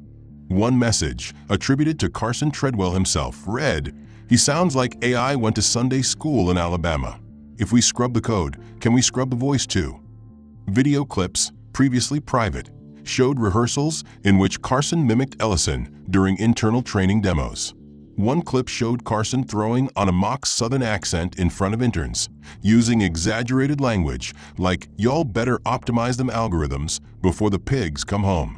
Speaker 1: One message, attributed to Carson Treadwell himself, read, "He sounds like AI went to Sunday school in Alabama. If we scrub the code, can we scrub the voice too?" Video clips, previously private, showed rehearsals in which Carson mimicked Ellison during internal training demos. One clip showed Carson throwing on a mock Southern accent in front of interns, using exaggerated language like, "Y'all better optimize them algorithms before the pigs come home."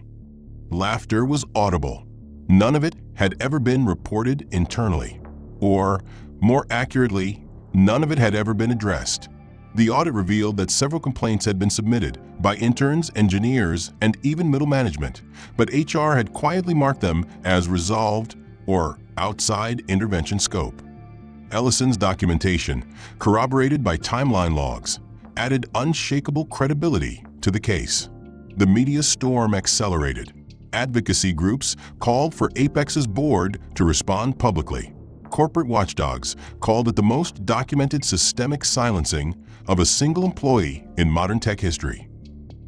Speaker 1: Laughter was audible. None of it had ever been reported internally. Or, more accurately, none of it had ever been addressed. The audit revealed that several complaints had been submitted by interns, engineers, and even middle management, but HR had quietly marked them as resolved or outside intervention scope. Ellison's documentation, corroborated by timeline logs, added unshakable credibility to the case. The media storm accelerated. Advocacy groups called for Apex's board to respond publicly. Corporate watchdogs called it the most documented systemic silencing of a single employee in modern tech history.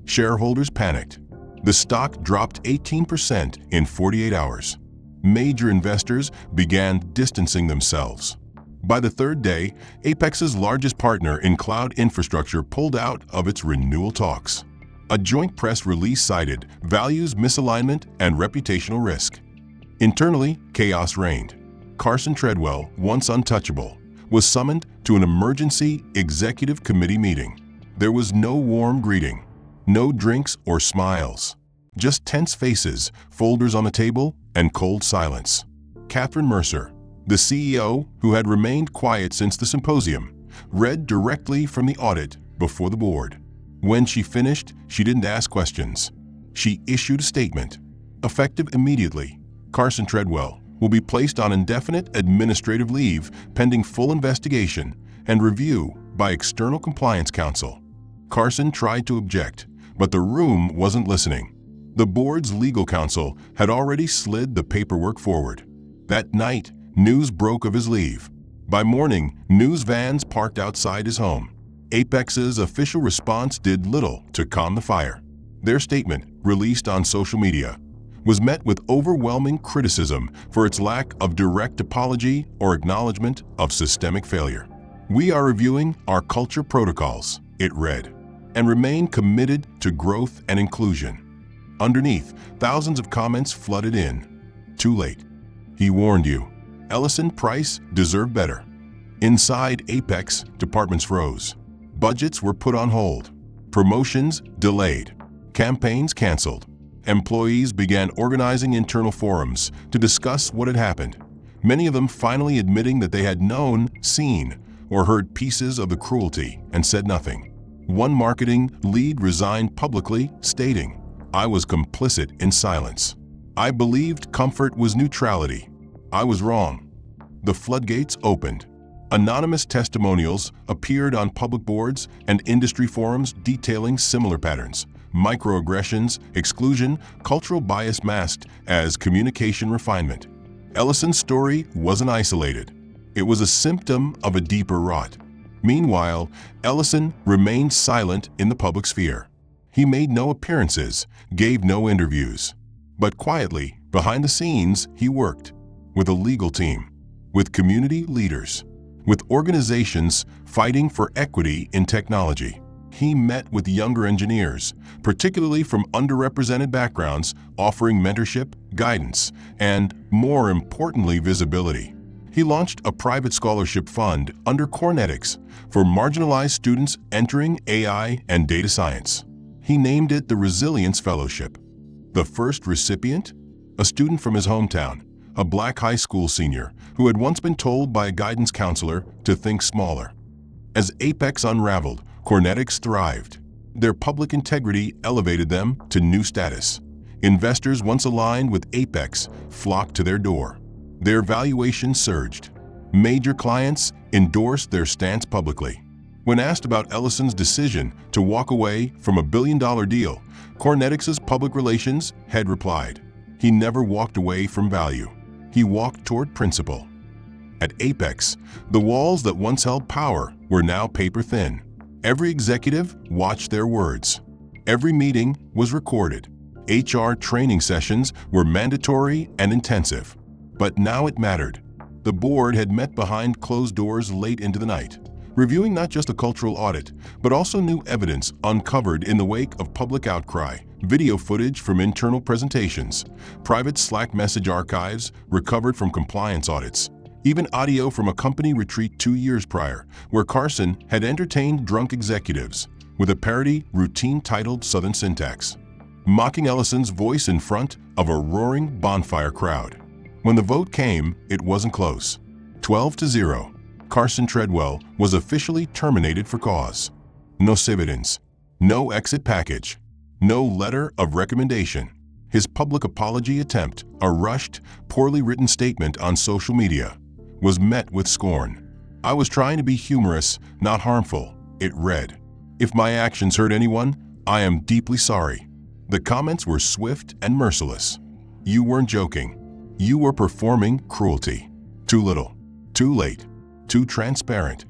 Speaker 1: Shareholders panicked. The stock dropped 18% in 48 hours. Major investors began distancing themselves. By the third day, Apex's largest partner in cloud infrastructure pulled out of its renewal talks. A joint press release cited values misalignment and reputational risk. Internally, chaos reigned. Carson Treadwell, once untouchable, was summoned to an emergency executive committee meeting. There was no warm greeting, no drinks or smiles, just tense faces, folders on the table, and cold silence. Catherine Mercer, the CEO, who had remained quiet since the symposium, read directly from the audit before the board. When she finished, she didn't ask questions. She issued a statement. Effective immediately, Carson Treadwell will be placed on indefinite administrative leave pending full investigation and review by external compliance counsel. Carson tried to object, but the room wasn't listening. The board's legal counsel had already slid the paperwork forward. That night, news broke of his leave. By morning, news vans parked outside his home. Apex's official response did little to calm the fire. Their statement, released on social media, was met with overwhelming criticism for its lack of direct apology or acknowledgement of systemic failure. "We are reviewing our culture protocols," it read, "and remain committed to growth and inclusion." Underneath, thousands of comments flooded in. "Too late. He warned you. Ellison Price deserved better." Inside Apex, departments froze. Budgets were put on hold. Promotions delayed. Campaigns canceled. Employees began organizing internal forums to discuss what had happened, many of them finally admitting that they had known, seen, or heard pieces of the cruelty and said nothing. One marketing lead resigned publicly, stating, "I was complicit in silence. I believed comfort was neutrality. I was wrong." The floodgates opened. Anonymous testimonials appeared on public boards and industry forums detailing similar patterns. Microaggressions, exclusion, cultural bias masked as communication refinement. Ellison's story wasn't isolated. It was a symptom of a deeper rot. Meanwhile, Ellison remained silent in the public sphere. He made no appearances, gave no interviews. But quietly, behind the scenes, he worked with a legal team, with community leaders, with organizations fighting for equity in technology. He met with younger engineers, particularly from underrepresented backgrounds, offering mentorship, guidance, and, more importantly, visibility. He launched a private scholarship fund under Cornetics for marginalized students entering AI and data science. He named it the Resilience Fellowship. The first recipient? A student from his hometown, a black high school senior who had once been told by a guidance counselor to think smaller. As Apex unraveled, Cornetics thrived. Their public integrity elevated them to new status. Investors once aligned with Apex flocked to their door. Their valuation surged. Major clients endorsed their stance publicly. When asked about Ellison's decision to walk away from a billion-dollar deal, Cornetics' public relations head replied, "He never walked away from value. He walked toward principle." At Apex, the walls that once held power were now paper-thin. Every executive watched their words. Every meeting was recorded. HR training sessions were mandatory and intensive. But now it mattered. The board had met behind closed doors late into the night, reviewing not just a cultural audit, but also new evidence uncovered in the wake of public outcry, video footage from internal presentations, private Slack message archives recovered from compliance audits, even audio from a company retreat 2 years prior, where Carson had entertained drunk executives with a parody routine titled Southern Syntax, mocking Ellison's voice in front of a roaring bonfire crowd. When the vote came, it wasn't close. 12-0. Carson Treadwell was officially terminated for cause. No evidence, no exit package, no letter of recommendation. His public apology attempt, a rushed, poorly written statement on social media, was met with scorn. "I was trying to be humorous, not harmful," it read. "If my actions hurt anyone, I am deeply sorry." The comments were swift and merciless. You weren't joking. You were performing cruelty. Too little, too late, too transparent.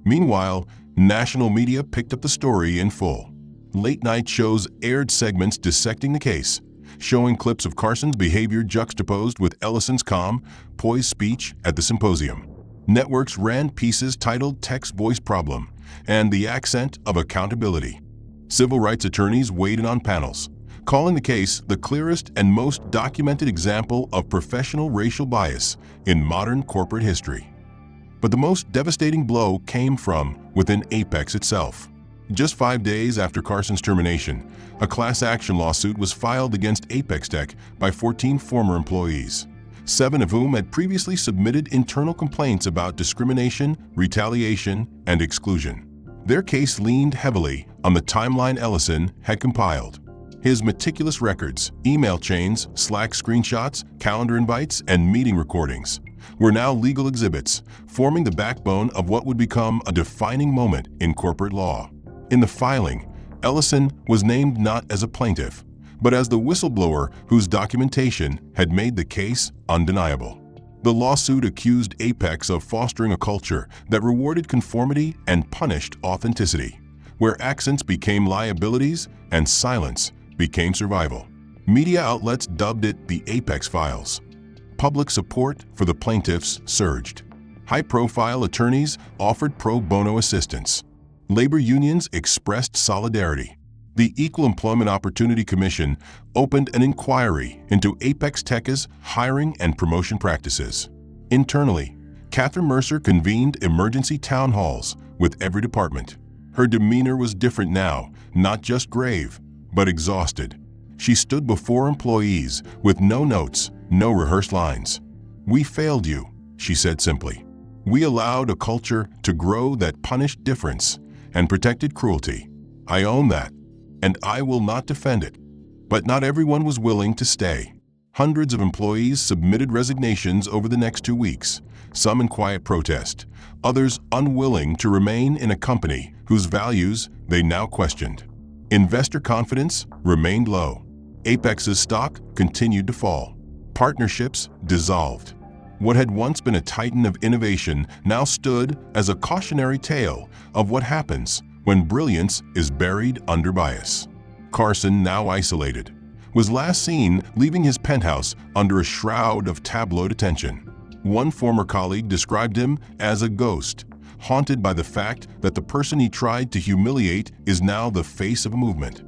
Speaker 1: Meanwhile, national media picked up the story in full. Late-night shows aired segments dissecting the case, showing clips of Carson's behavior juxtaposed with Ellison's calm, poised speech at the symposium. Networks ran pieces titled Text-Voice Problem and The Accent of Accountability. Civil rights attorneys weighed in on panels, calling the case the clearest and most documented example of professional racial bias in modern corporate history. But the most devastating blow came from within Apex itself. Just 5 days after Carson's termination, a class action lawsuit was filed against Apex Tech by 14 former employees, 7 of whom had previously submitted internal complaints about discrimination, retaliation, and exclusion. Their case leaned heavily on the timeline Ellison had compiled. His meticulous records, email chains, Slack screenshots, calendar invites, and meeting recordings were now legal exhibits, forming the backbone of what would become a defining moment in corporate law. In the filing, Ellison was named not as a plaintiff, but as the whistleblower whose documentation had made the case undeniable. The lawsuit accused Apex of fostering a culture that rewarded conformity and punished authenticity, where accents became liabilities and silence became survival. Media outlets dubbed it the Apex Files. Public support for the plaintiffs surged. High-profile attorneys offered pro bono assistance. Labor unions expressed solidarity. The Equal Employment Opportunity Commission opened an inquiry into Apex Tech's hiring and promotion practices. Internally, Catherine Mercer convened emergency town halls with every department. Her demeanor was different now, not just grave, but exhausted. She stood before employees with no notes, no rehearsed lines. "We failed you," she said simply. "We allowed a culture to grow that punished difference and protected cruelty. I own that, and I will not defend it." But not everyone was willing to stay. Hundreds of employees submitted resignations over the next 2 weeks, some in quiet protest, others unwilling to remain in a company whose values they now questioned. Investor confidence remained low. Apex's stock continued to fall. Partnerships dissolved. What had once been a titan of innovation now stood as a cautionary tale of what happens when brilliance is buried under bias. Carson, now isolated, was last seen leaving his penthouse under a shroud of tabloid attention. One former colleague described him as a ghost, haunted by the fact that the person he tried to humiliate is now the face of a movement.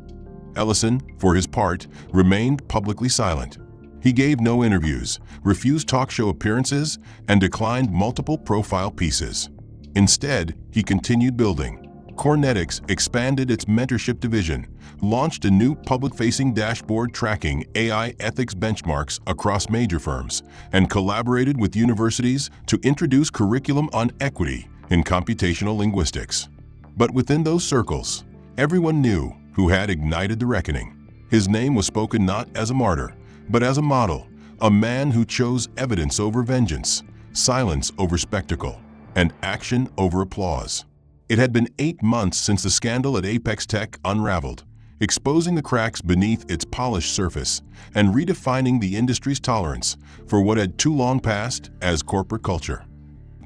Speaker 1: Ellison, for his part, remained publicly silent. He gave no interviews, refused talk show appearances, and declined multiple profile pieces. Instead, he continued building. Cornetics expanded its mentorship division, launched a new public-facing dashboard tracking AI ethics benchmarks across major firms, and collaborated with universities to introduce curriculum on equity in computational linguistics. But within those circles, everyone knew who had ignited the reckoning. His name was spoken not as a martyr, but as a model, a man who chose evidence over vengeance, silence over spectacle, and action over applause. It had been 8 months since the scandal at Apex Tech unraveled, exposing the cracks beneath its polished surface and redefining the industry's tolerance for what had too long passed as corporate culture.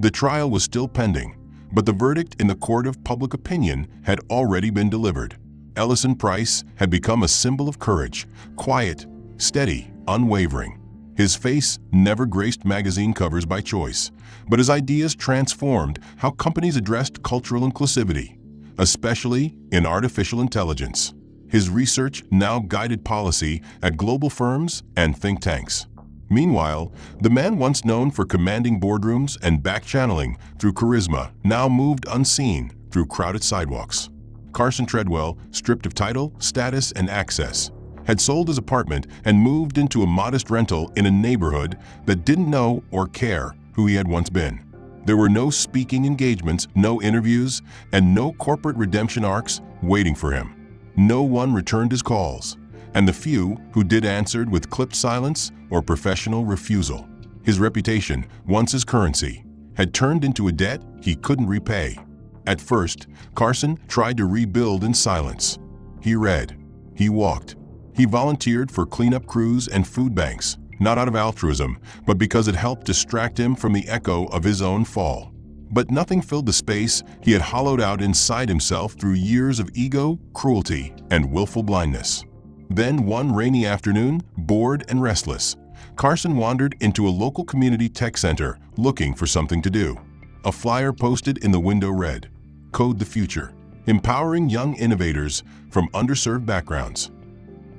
Speaker 1: The trial was still pending, but the verdict in the court of public opinion had already been delivered. Ellison Price had become a symbol of courage, quiet, steady, unwavering. His face never graced magazine covers by choice, but his ideas transformed how companies addressed cultural inclusivity, especially in artificial intelligence. His research now guided policy at global firms and think tanks. Meanwhile, the man once known for commanding boardrooms and back-channeling through charisma now moved unseen through crowded sidewalks. Carson Treadwell, stripped of title, status, and access, had sold his apartment and moved into a modest rental in a neighborhood that didn't know or care who he had once been. There were no speaking engagements, no interviews, and no corporate redemption arcs waiting for him. No one returned his calls, and the few who did answered with clipped silence or professional refusal. His reputation, once his currency, had turned into a debt he couldn't repay. At first, Carson tried to rebuild in silence. He read, he walked, he volunteered for cleanup crews and food banks, not out of altruism, but because it helped distract him from the echo of his own fall. But nothing filled the space he had hollowed out inside himself through years of ego, cruelty, and willful blindness. Then one rainy afternoon, bored and restless, Carson wandered into a local community tech center looking for something to do. A flyer posted in the window read, "Code the Future, empowering young innovators from underserved backgrounds."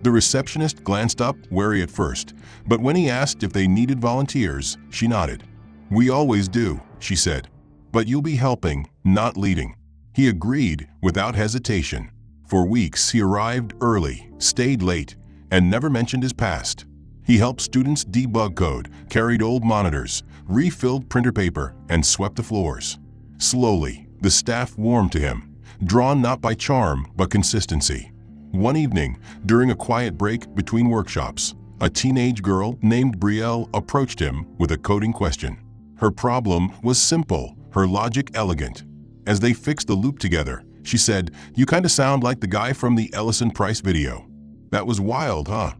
Speaker 1: The receptionist glanced up, wary at first, but when he asked if they needed volunteers, she nodded. "We always do," she said, "but you'll be helping, not leading." He agreed without hesitation. For weeks, he arrived early, stayed late, and never mentioned his past. He helped students debug code, carried old monitors, refilled printer paper, and swept the floors. Slowly, the staff warmed to him, drawn not by charm but consistency. One evening, during a quiet break between workshops, a teenage girl named Brielle approached him with a coding question. Her problem was simple, her logic elegant. As they fixed the loop together, she said, "You kinda sound like the guy from the Ellison Price video." "That was wild, huh?"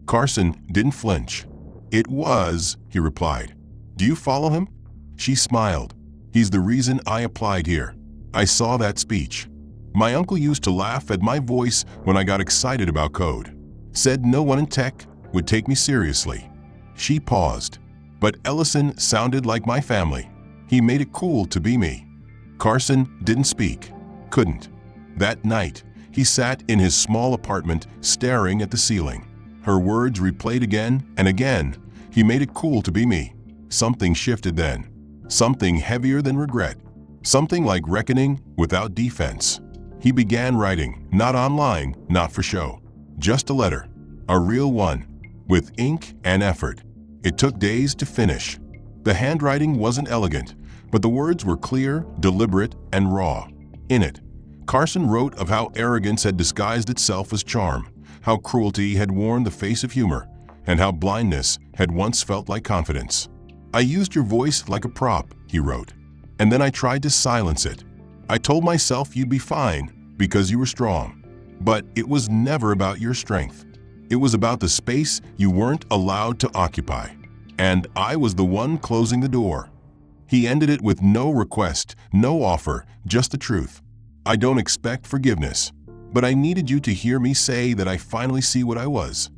Speaker 1: Carson didn't flinch. "It was," he replied. "Do you follow him?" She smiled. "He's the reason I applied here. I saw that speech. My uncle used to laugh at my voice when I got excited about code. Said no one in tech would take me seriously." She paused. "But Ellison sounded like my family. He made it cool to be me." Carson didn't speak. Couldn't. That night, he sat in his small apartment staring at the ceiling. Her words replayed again and again. "He made it cool to be me." Something shifted then. Something heavier than regret. Something like reckoning without defense. He began writing, not online, not for show. Just a letter. A real one. With ink and effort. It took days to finish. The handwriting wasn't elegant, but the words were clear, deliberate, and raw. In it, Carson wrote of how arrogance had disguised itself as charm, how cruelty had worn the face of humor, and how blindness had once felt like confidence. "I used your voice like a prop," he wrote, "and then I tried to silence it. I told myself you'd be fine because you were strong. But it was never about your strength. It was about the space you weren't allowed to occupy. And I was the one closing the door." He ended it with no request, no offer, just the truth. "I don't expect forgiveness, but I needed you to hear me say that I finally see what I was."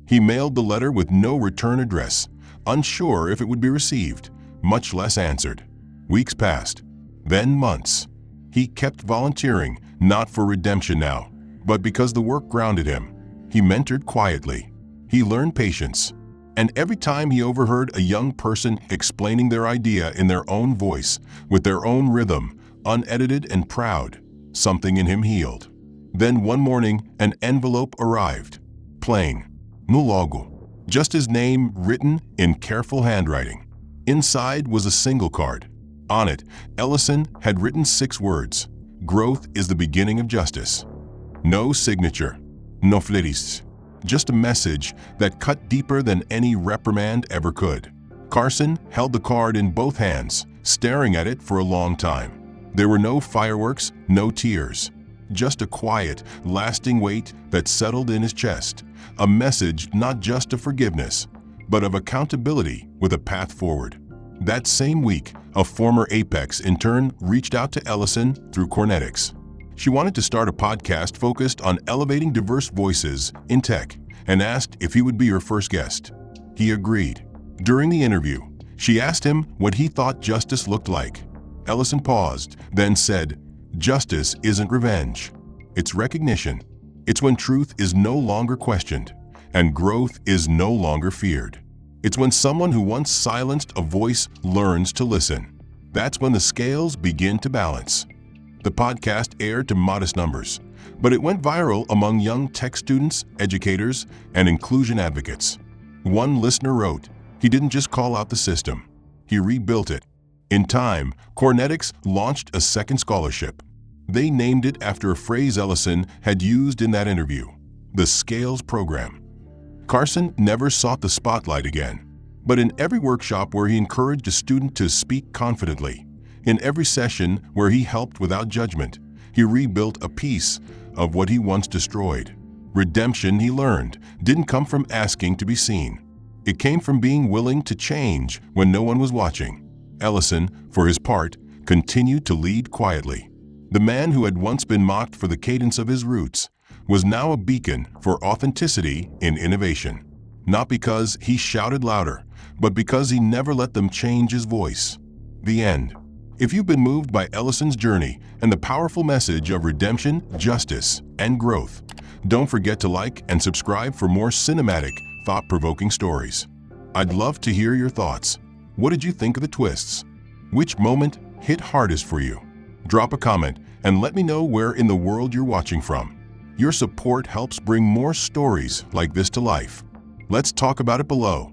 Speaker 1: He mailed the letter with no return address, unsure if it would be received, much less answered. Weeks passed, then months. He kept volunteering, not for redemption now, but because the work grounded him. He mentored quietly. He learned patience. And every time he overheard a young person explaining their idea in their own voice, with their own rhythm, unedited and proud, something in him healed. Then one morning, an envelope arrived. Plain. No logo. Just his name written in careful handwriting. Inside was a single card. On it, Ellison had written 6 words. "Growth is the beginning of justice." No signature. No fleurs. Just a message that cut deeper than any reprimand ever could. Carson held the card in both hands, staring at it for a long time. There were no fireworks, no tears. Just a quiet, lasting weight that settled in his chest. A message not just of forgiveness, but of accountability with a path forward. That same week, a former Apex intern reached out to Ellison through Cornetics. She wanted to start a podcast focused on elevating diverse voices in tech and asked if he would be her first guest. He agreed. During the interview, she asked him what he thought justice looked like. Ellison paused, then said, "Justice isn't revenge. It's recognition. It's when truth is no longer questioned and growth is no longer feared. It's when someone who once silenced a voice learns to listen. That's when the scales begin to balance." The podcast aired to modest numbers, but it went viral among young tech students, educators, and inclusion advocates. One listener wrote, "He didn't just call out the system, he rebuilt it." In time, Cornetics launched a second scholarship. They named it after a phrase Ellison had used in that interview, the Scales Program. Carson never sought the spotlight again, but in every workshop where he encouraged a student to speak confidently, in every session where he helped without judgment, he rebuilt a piece of what he once destroyed. Redemption, he learned, didn't come from asking to be seen. It came from being willing to change when no one was watching. Ellison, for his part, continued to lead quietly. The man who had once been mocked for the cadence of his roots was now a beacon for authenticity in innovation. Not because he shouted louder, but because he never let them change his voice. The end. If you've been moved by Ellison's journey and the powerful message of redemption, justice, and growth, don't forget to like and subscribe for more cinematic, thought-provoking stories. I'd love to hear your thoughts. What did you think of the twists? Which moment hit hardest for you? Drop a comment and let me know where in the world you're watching from. Your support helps bring more stories like this to life. Let's talk about it below.